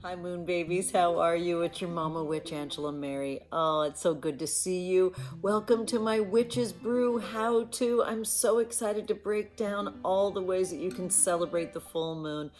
Hi Moon Babies, how are you? It's your Mama Witch, Angela Mary. Oh, it's so good to see you. Welcome to my Witches Brew how-to. I'm so excited to break down all the ways that you can celebrate the full moon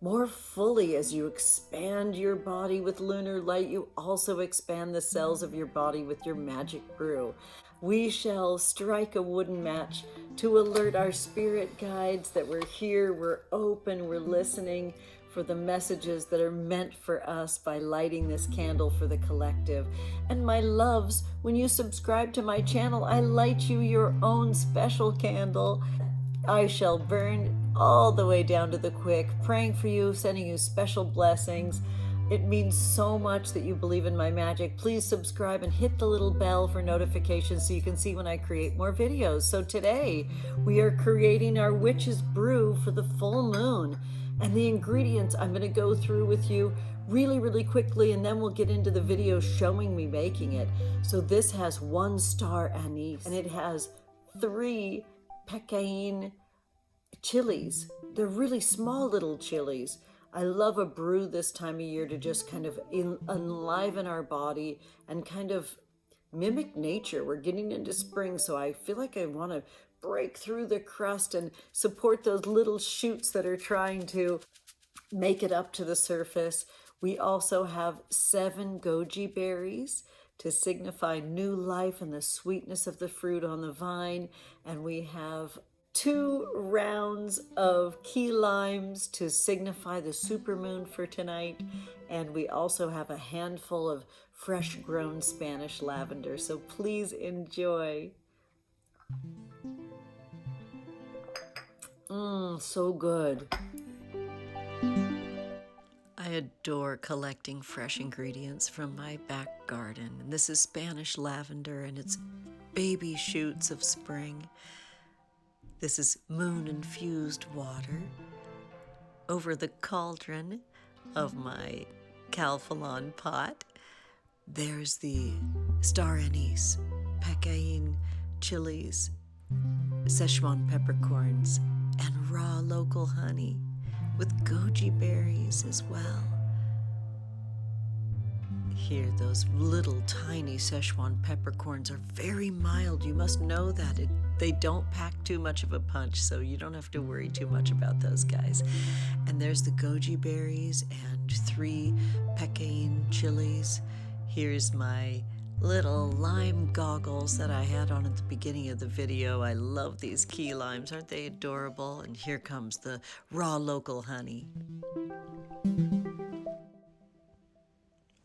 more fully. As you expand your body with lunar light, you also expand the cells of your body with your Magick brew. We shall strike a wooden match to alert our spirit guides that we're here, we're open, we're listening for the messages that are meant for us by lighting this candle for the collective. And my loves, when you subscribe to my channel, I light you your own special candle. I shall burn all the way down to the quick, praying for you, sending you special blessings. It means so much that you believe in my magic. Please subscribe and hit the little bell for notifications so you can see when I create more videos. So today we are creating our Witch's Brew for the full moon. And the ingredients I'm going to go through with you really quickly, and then we'll get into the video showing me making it. So this has 1 star anise, and it has 3 pecain chilies. They're really small little chilies. I love a brew this time of year to just kind of enliven our body and kind of mimic nature. We're getting into spring, so I feel like I want to break through the crust and support those little shoots that are trying to make it up to the surface. We also have 7 goji berries to signify new life and the sweetness of the fruit on the vine. And we have 2 rounds of key limes to signify the supermoon for tonight. And we also have a handful of fresh grown Spanish lavender. So please enjoy. So good. I adore collecting fresh ingredients from my back garden. And this is Spanish lavender and it's baby shoots of spring. This is moon-infused water over the cauldron of my calphalon pot. There's the star anise, pecain chilies, Szechuan peppercorns, and raw local honey with goji berries as well. Here, those little tiny Szechuan peppercorns are very mild. You must know that. They don't pack too much of a punch, so you don't have to worry too much about those guys. And there's the goji berries and 3 pecain chilies. Here's my little lime goggles that I had on at the beginning of the video. I love these key limes. Aren't they adorable? And here comes the raw local honey.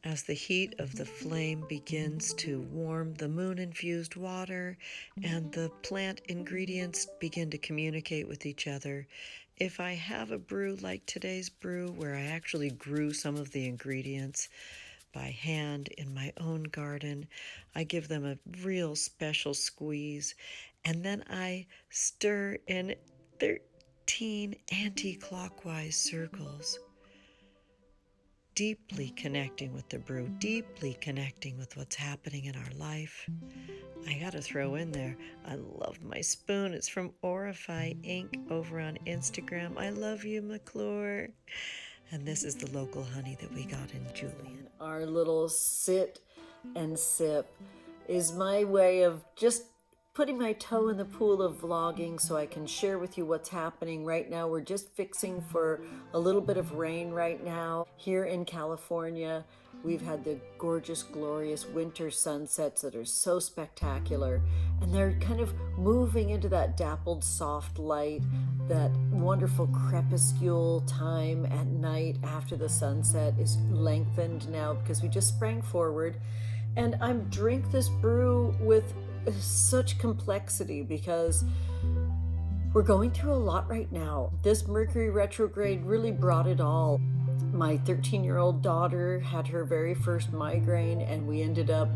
As the heat of the flame begins to warm the moon-infused water and the plant ingredients begin to communicate with each other, if I have a brew like today's brew where I actually grew some of the ingredients by hand in my own garden, I give them a real special squeeze, and then I stir in 13 anti-clockwise circles, deeply connecting with the brew, deeply connecting with what's happening in our life. I gotta throw in there, I love my spoon. It's from Orify Ink over on Instagram. I love you, McClure. And this is the local honey that we got in Julian. Our little sit and sip is my way of just putting my toe in the pool of vlogging so I can share with you what's happening right now. We're just fixing for a little bit of rain right now here in California. We've had the gorgeous, glorious winter sunsets that are so spectacular, and they're kind of moving into that dappled soft light, that wonderful crepuscule time at night after the sunset is lengthened now because we just sprang forward. And I drink this brew with such complexity because we're going through a lot right now. This Mercury retrograde really brought it all. My 13-year-old daughter had her very first migraine, and we ended up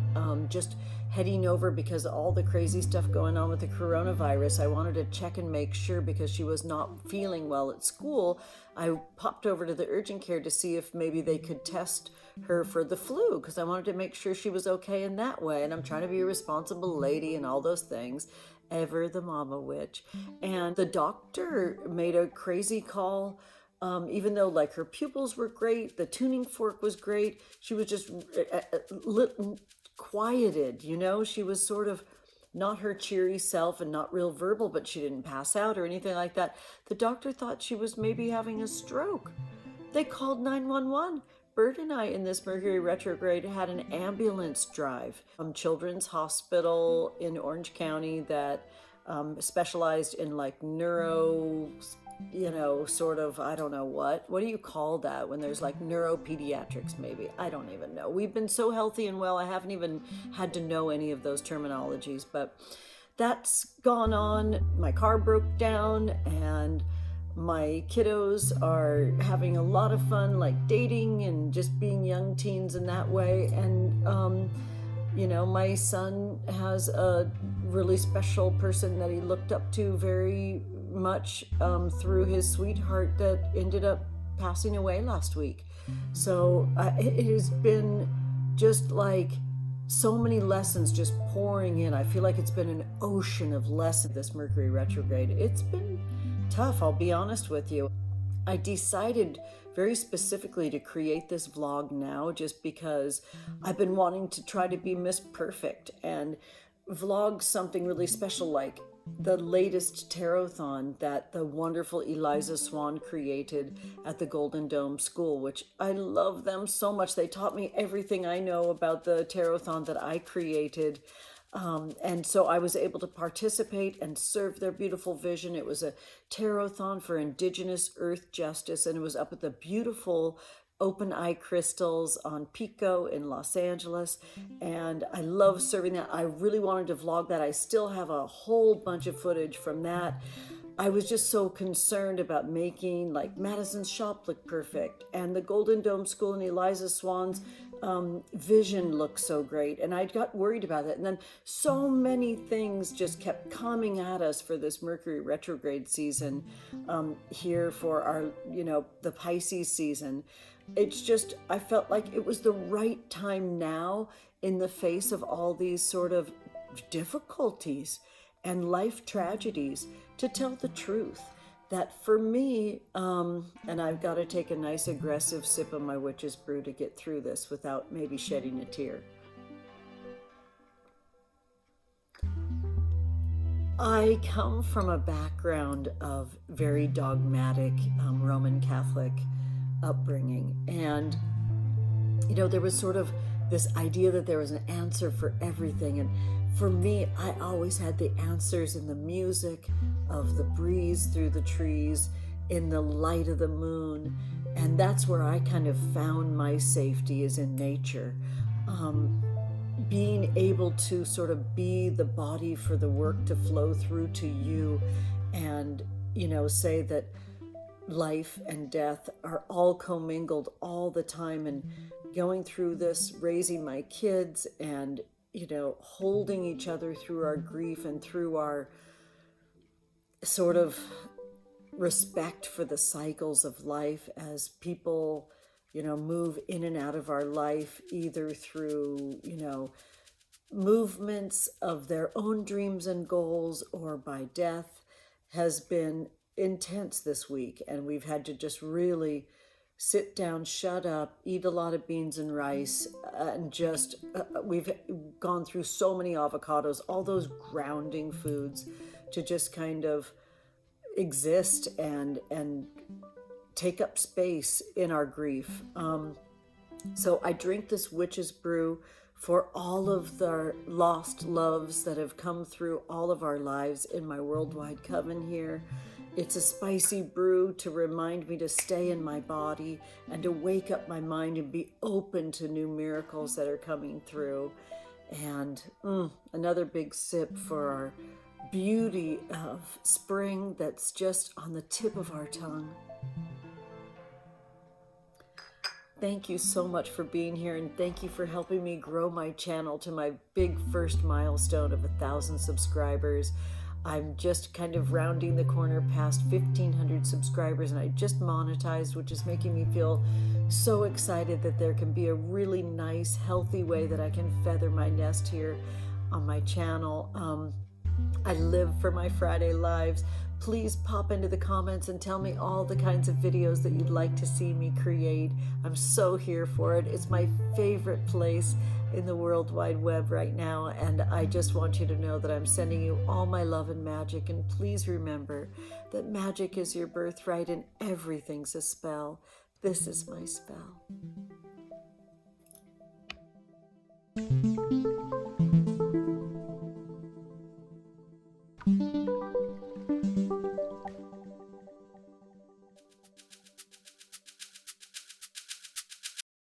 just heading over because of all the crazy stuff going on with the coronavirus. I wanted to check and make sure because she was not feeling well at school. I popped over to the urgent care to see if maybe they could test her for the flu because I wanted to make sure she was okay in that way. And I'm trying to be a responsible lady and all those things. Ever the mama witch. And the doctor made a crazy call Even though like her pupils were great, the tuning fork was great, she was just quieted, you know, she was sort of not her cheery self and not real verbal, but she didn't pass out or anything like that. The doctor thought she was maybe having a stroke. They called 911. Bert and I in this Mercury retrograde had an ambulance drive from Children's Hospital in Orange County that specialized in like neuro, you know, sort of, I don't know what do you call that when there's like neuropediatrics, maybe, I don't even know. We've been so healthy and well, I haven't even had to know any of those terminologies, but that's gone on. My car broke down and my kiddos are having a lot of fun, like dating and just being young teens in that way. And, you know, my son has a really special person that he looked up to very much through his sweetheart that ended up passing away last week. So it has been just like so many lessons just pouring in. I feel like it's been an ocean of lessons this Mercury retrograde. It's been tough, I'll be honest with you. I decided very specifically to create this vlog now just because I've been wanting to try to be Miss Perfect and vlog something really special like the latest Tarothon that the wonderful Eliza Swan created at the Golden Dome School, which I love them so much. They taught me everything I know about the Tarothon that I created. And so I was able to participate and serve their beautiful vision. It was a Tarothon for Indigenous Earth Justice, and it was up at the beautiful Open Eye Crystals on Pico in Los Angeles. And I love serving that. I really wanted to vlog that. I still have a whole bunch of footage from that. I was just so concerned about making like Madison's shop look perfect and the Golden Dome School and Eliza Swan's vision looked so great, and I got worried about it. And then so many things just kept coming at us for this Mercury retrograde season here for our, you know, the Pisces season. It's just, I felt like it was the right time now in the face of all these sort of difficulties and life tragedies to tell the truth. That for me, and I've got to take a nice aggressive sip of my Witches Brew to get through this without maybe shedding a tear. I come from a background of very dogmatic Roman Catholic upbringing. And, you know, there was sort of this idea that there was an answer for everything. And for me, I always had the answers in the music of the breeze through the trees, in the light of the moon. And that's where I kind of found my safety, is in nature. Being able to sort of be the body for the work to flow through to you and, you know, say that life and death are all commingled all the time, and going through this, raising my kids and, you know, holding each other through our grief and through our sort of respect for the cycles of life as people, you know, move in and out of our life, either through, you know, movements of their own dreams and goals or by death, has been intense this week. And we've had to just really sit down, shut up, eat a lot of beans and rice, and just, we've gone through so many avocados, all those grounding foods, to just kind of exist and take up space in our grief. So I drink this Witches Brew for all of the lost loves that have come through all of our lives in my worldwide coven here. It's a spicy brew to remind me to stay in my body and to wake up my mind and be open to new miracles that are coming through. And another big sip for our beauty of spring that's just on the tip of our tongue. Thank you so much for being here, and thank you for helping me grow my channel to my big first milestone of 1,000 subscribers. I'm just kind of rounding the corner past 1,500 subscribers, and I just monetized, which is making me feel so excited that there can be a really nice, healthy way that I can feather my nest here on my channel. I live for my Friday lives. Please pop into the comments and tell me all the kinds of videos that you'd like to see me create. I'm so here for it. It's my favorite place in the World Wide Web right now, and I just want you to know that I'm sending you all my love and magic, and please remember that magic is your birthright and everything's a spell. This is my spell.